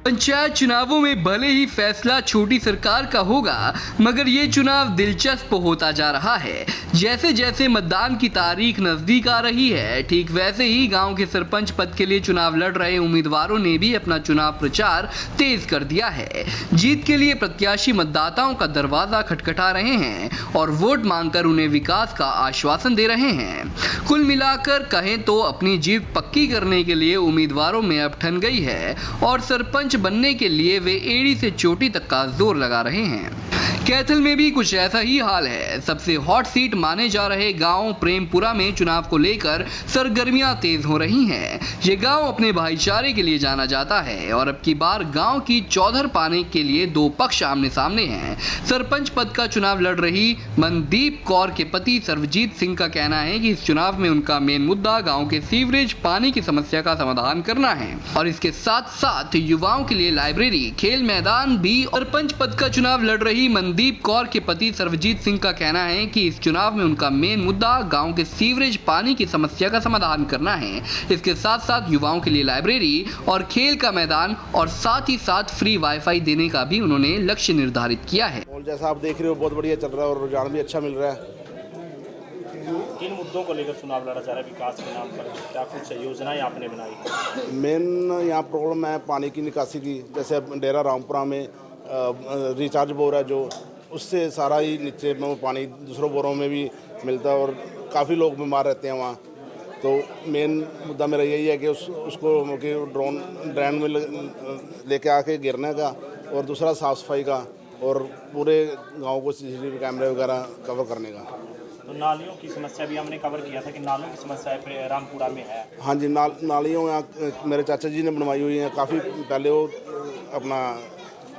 पंचायत चुनावों में भले ही फैसला छोटी सरकार का होगा, मगर ये चुनाव दिलचस्प होता जा रहा है। जैसे जैसे मतदान की तारीख नजदीक आ रही है, ठीक वैसे ही गांव के सरपंच पद के लिए चुनाव लड़ रहे उम्मीदवारों ने भी अपना चुनाव प्रचार तेज कर दिया है। जीत के लिए प्रत्याशी मतदाताओं का दरवाजा खटखटा रहे हैं और वोट मांगकर उन्हें विकास का आश्वासन दे रहे हैं। कुल मिलाकर कहें तो अपनी जीत पक्की करने के लिए उम्मीदवारों में अब ठन गई है और सरपंच बनने के लिए वे एड़ी से चोटी तक का जोर लगा रहे हैं। कैथल में भी कुछ ऐसा ही हाल है। सबसे हॉट सीट माने जा रहे गांव प्रेमपुरा में चुनाव को लेकर सरगर्मियां तेज हो रही हैं। ये गांव अपने भाईचारे के लिए जाना जाता है और अब की बार गांव की चौधर पाने के लिए दो पक्ष आमने सामने हैं। सरपंच पद का चुनाव लड़ रही मनदीप कौर के पति सर्वजीत सिंह का कहना है कि इस चुनाव में उनका मेन मुद्दा गाँव के सीवरेज पानी की समस्या का समाधान करना है और इसके साथ साथ युवाओं के लिए लाइब्रेरी, खेल मैदान भी। सरपंच पद का चुनाव लड़ रही मनदीप कौर के पति सर्वजीत सिंह का कहना है कि इस चुनाव में उनका मेन मुद्दा गांव के सीवरेज पानी की समस्या का समाधान करना है। इसके साथ साथ युवाओं के लिए लाइब्रेरी और खेल का मैदान और साथ ही साथ फ्री वाईफाई देने का भी उन्होंने लक्ष्य निर्धारित किया है। जैसा आप देख रहे हो बहुत बढ़िया चल रहा है और रुझान भी अच्छा मिल रहा है। किन मुद्दों को लेकर चुनाव लड़ा जा रहा है? विकास के नाम पर क्या कुछ योजनाएं आपने बनाई? मेन यहाँ प्रॉब्लम है पानी की निकासी की। जैसे डेरा रामपुरा में रिचार्ज बोर है जो, उससे सारा ही नीचे में पानी दूसरों बोरों में भी मिलता है और काफ़ी लोग बीमार रहते हैं वहाँ। तो मेन मुद्दा मेरा यही है कि उसको कि ड्रेन में लेके आके गिरने का और दूसरा साफ़ सफाई का और पूरे गांव को CCTV कैमरे वगैरह कवर करने का। तो नालियों की समस्या भी हमने कवर किया था कि नालियों की समस्या रामपुरा में है। हाँ जी, नालियों यहाँ मेरे चाचा जी ने बनवाई हुई है। काफ़ी पहले वो अपना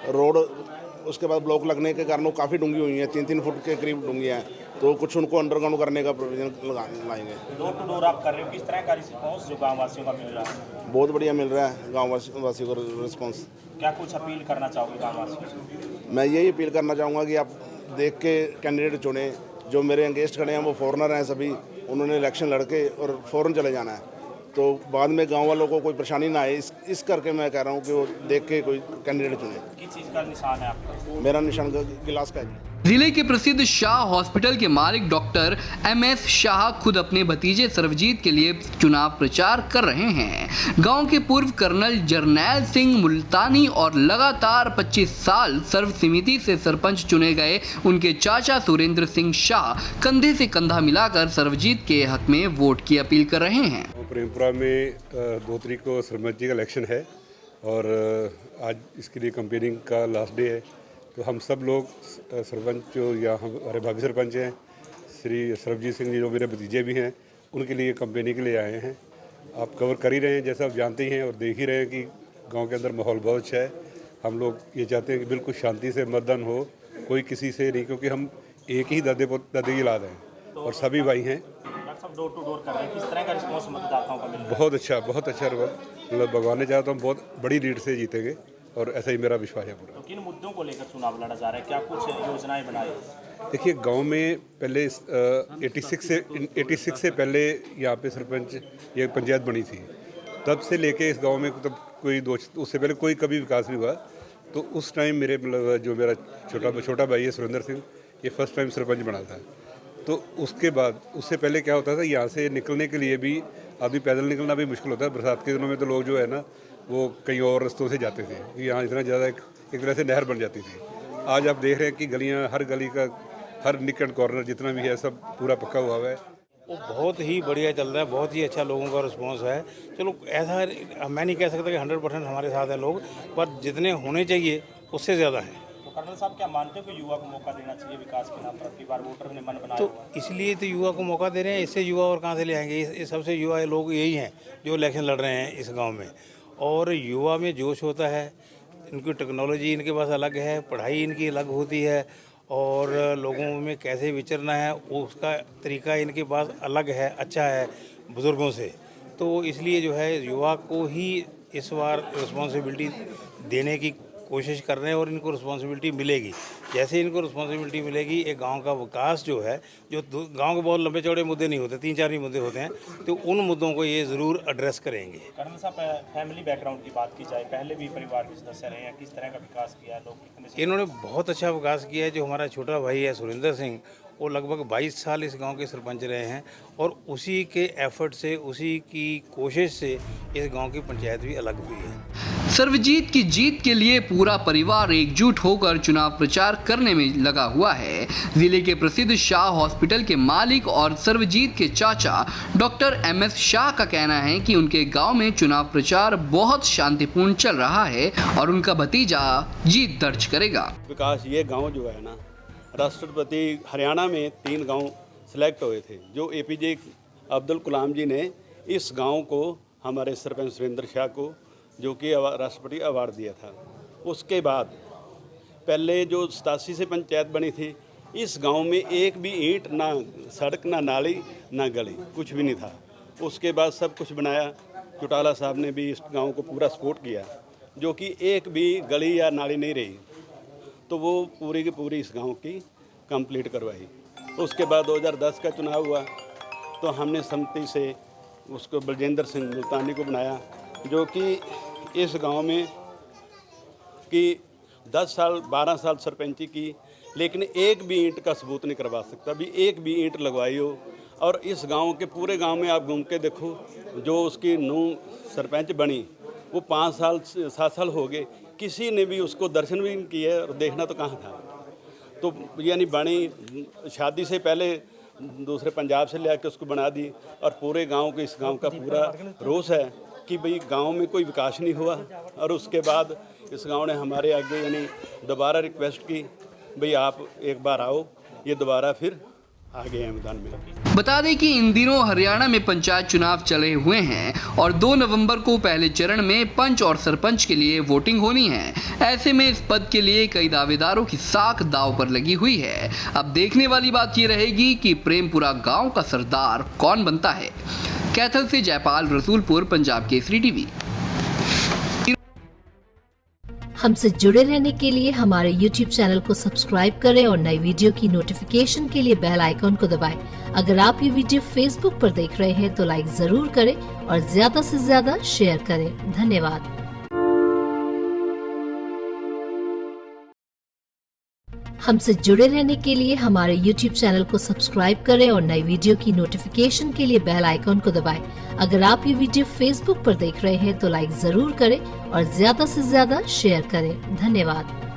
रोड, उसके बाद ब्लॉक लगने के कारण वो काफ़ी डूंगी हुई है, 3-3 फुट के करीब डूंगी है। तो कुछ उनको अंडरग्राउंड करने का प्रोविजन लाएंगे। डोर टू डोर आप कर रहे हो, किस तरह का रिस्पॉन्स जो गाँव वासियों का मिल रहा है? बहुत बढ़िया मिल रहा है गाँव वासियों को रिस्पॉन्स। क्या कुछ अपील करना चाहोगे गाँव वासियों से? मैं यही अपील करना चाहूँगा कि आप देख के कैंडिडेट चुने। जो मेरे अगेंस्ट खड़े हैं वो फॉरेनर हैं सभी, उन्होंने इलेक्शन लड़के और फ़ौरन चले जाना है, तो बाद में गांव वालों को कोई परेशानी ना आए। इस करके मैं कह रहा हूं कि वो देख के कोई कैंडिडेट चुने। किस चीज़ का निशान है आपका? मेरा निशान गिलास का है। जिले के प्रसिद्ध शाह हॉस्पिटल के मालिक डॉक्टर MS शाह खुद अपने भतीजे सर्वजीत के लिए चुनाव प्रचार कर रहे हैं। गांव के पूर्व कर्नल जरनैल सिंह मुल्तानी और लगातार 25 साल सर्व समिति से सरपंच चुने गए उनके चाचा सुरेंद्र सिंह शाह कंधे से कंधा मिलाकर सर्वजीत के हक में वोट की अपील कर रहे हैं। प्रेमपुरा में 2 तारीख को सरपंच का इलेक्शन है और आज इसके लिए कंपेनिंग का लास्ट डे है। तो हम सब लोग सरपंच जो या हमारे भाभी सरपंच हैं श्री सर्वजीत सिंह जी, जो मेरे भतीजे भी हैं, उनके लिए कंपेनी के लिए आए हैं। आप कवर कर ही रहे हैं, जैसा आप जानते ही हैं और देख ही रहे हैं कि गांव के अंदर माहौल बहुत अच्छा है। हम लोग ये चाहते हैं कि बिल्कुल शांति से मतदान हो, कोई किसी से नहीं, क्योंकि हम एक ही दादे की औलाद हैं और सभी भाई हैं। सब डोर टू डोर कर रहे हैं, किस तरह का रिस्पॉन्स मतदाताओं का मिल रहा है? बहुत अच्छा मतलब भगवान ने चाहा तो हम बहुत बड़ी लीड से जीतेंगे और ऐसा ही मेरा विश्वास है पूरा। तो किन मुद्दों को लेकर चुनाव लड़ा जा रहा है? क्या कुछ योजनाएं बनाई? देखिए, गांव में पहले 86 से पहले यहाँ पे सरपंच ये पंचायत बनी थी। तब से लेके इस गांव में तब उससे पहले कोई कभी विकास नहीं हुआ। तो उस टाइम मेरे मतलब जो मेरा छोटा भाई है सुरेंद्र सिंह, ये फर्स्ट टाइम सरपंच बना था। तो उसके बाद उससे पहले क्या होता था, यहाँ से निकलने के लिए भी अभी पैदल निकलना भी मुश्किल होता है। बरसात के दिनों में तो लोग जो है ना वो कहीं और रस्तों से जाते थे। यहाँ इतना ज़्यादा एक तरह से नहर बन जाती थी। आज आप देख रहे हैं कि गलियाँ, हर गली का हर निक एंड कॉर्नर जितना भी है सब पूरा पक्का हुआ है। वो बहुत ही बढ़िया चल रहा है, बहुत ही अच्छा लोगों का रिस्पांस है। चलो ऐसा मैं नहीं कह सकता कि 100% हमारे साथ है लोग, पर जितने होने चाहिए उससे ज़्यादा हैं। तो कर्नल साहब, क्या मानते हो कि युवा को मौका देना चाहिए विकास के नाम पर? अगली बार वोटर ने मन बनाया तो हुआ है। इसलिए तो युवा को मौका दे रहे हैं। इससे युवा और कहाँ से ले आएंगे? इस सबसे युवा लोग यही हैं जो इलेक्शन लड़ रहे हैं इस गाँव में। और युवा में जोश होता है, इनकी टेक्नोलॉजी इनके पास अलग है, पढ़ाई इनकी अलग होती है और लोगों में कैसे विचरना है उसका तरीका इनके पास अलग है, अच्छा है बुज़ुर्गों से। तो इसलिए जो है युवा को ही इस बार रिस्पॉन्सिबिलिटी देने की कोशिश कर रहे हैं और इनको रिस्पॉन्सिबिलिटी मिलेगी। जैसे इनको रिस्पॉन्सिबिलिटी मिलेगी, एक गांव का विकास जो है, जो गांव के बहुत लंबे चौड़े मुद्दे नहीं होते, 3-4 ही मुद्दे होते हैं, तो उन मुद्दों को ये ज़रूर एड्रेस करेंगे। कर्नल साहब, फैमिली बैकग्राउंड की बात की जाए, पहले भी परिवार के सदस्य रहे हैं, किस तरह का विकास किया है, लोग कितने इन्होंने बहुत अच्छा विकास किया है। जो हमारा छोटा भाई है सुरेंद्र सिंह, वो लगभग 22 साल इस गांव के सरपंच रहे हैं और उसी के एफर्ट से, उसी की कोशिश से इस गांव की पंचायत भी अलग हुई है। सर्वजीत की जीत के लिए पूरा परिवार एकजुट होकर चुनाव प्रचार करने में लगा हुआ है। जिले के प्रसिद्ध शाह हॉस्पिटल के मालिक और सर्वजीत के चाचा डॉक्टर MS शाह का कहना है कि उनके गांव में चुनाव प्रचार बहुत शांतिपूर्ण चल रहा है और उनका भतीजा जीत दर्ज करेगा। विकास, ये गांव जो है ना, राष्ट्रपति हरियाणा में 3 गांव सिलेक्ट हुए थे, जो APJ अब्दुल कलाम जी ने इस गांव को हमारे सरपंच सुरेंद्र शाह को, जो कि राष्ट्रपति अवार्ड दिया था। उसके बाद पहले जो 87 से पंचायत बनी थी, इस गांव में एक भी ईंट, ना सड़क, ना नाली, ना गली, कुछ भी नहीं था। उसके बाद सब कुछ बनाया। चौटाला साहब ने भी इस गांव को पूरा सपोर्ट किया, जो कि एक भी गली या नाली नहीं रही, तो वो पूरी की पूरी इस गांव की कंप्लीट करवाई। उसके बाद 2010 का चुनाव हुआ, तो हमने सम्मति से उसको बलजिंदर सिंह मुल्तानी को बनाया, जो कि इस गांव में कि 10 साल 12 साल सरपंची की, लेकिन एक भी ईंट का सबूत नहीं करवा सकता, भी एक भी ईंट लगवाई हो। और इस गांव के पूरे गांव में आप घूम के देखो, जो उसकी नूंह सरपंच बनी, वो 5 साल 7 साल हो गए, किसी ने भी उसको दर्शन भी नहीं किए और देखना तो कहाँ था। तो यानी बनी शादी से पहले दूसरे पंजाब से ले आके उसको बना दी, और पूरे गांव को, इस गांव का पूरा रोष है कि भाई गांव में कोई विकास नहीं हुआ। और उसके बाद इस गांव ने हमारे आगे यानी दोबारा रिक्वेस्ट की, भाई आप एक बार आओ, ये दोबारा फिर आ गए हैं मैदान में। बता दें कि इन दिनों हरियाणा में पंचायत चुनाव चले हुए हैं और 2 नवंबर को पहले चरण में पंच और सरपंच के लिए वोटिंग होनी है। ऐसे में इस पद के लिए कई दावेदारों की साख दांव पर लगी हुई है। अब देखने वाली बात ये रहेगी कि प्रेमपुरा गांव का सरदार कौन बनता है। कैथल से जयपाल रसूलपुर, पंजाब केसरी टीवी। हमसे जुड़े रहने के लिए हमारे YouTube चैनल को सब्सक्राइब करें और नई वीडियो की नोटिफिकेशन के लिए बेल आइकॉन को दबाएं। अगर आप ये वीडियो Facebook पर देख रहे हैं तो लाइक जरूर करें और ज्यादा से ज्यादा शेयर करें। धन्यवाद। हमसे जुड़े रहने के लिए हमारे YouTube चैनल को सब्सक्राइब करें और नई वीडियो की नोटिफिकेशन के लिए बेल आइकॉन को दबाएं। अगर आप ये वीडियो Facebook पर देख रहे हैं तो लाइक जरूर करें और ज्यादा से ज्यादा शेयर करें। धन्यवाद।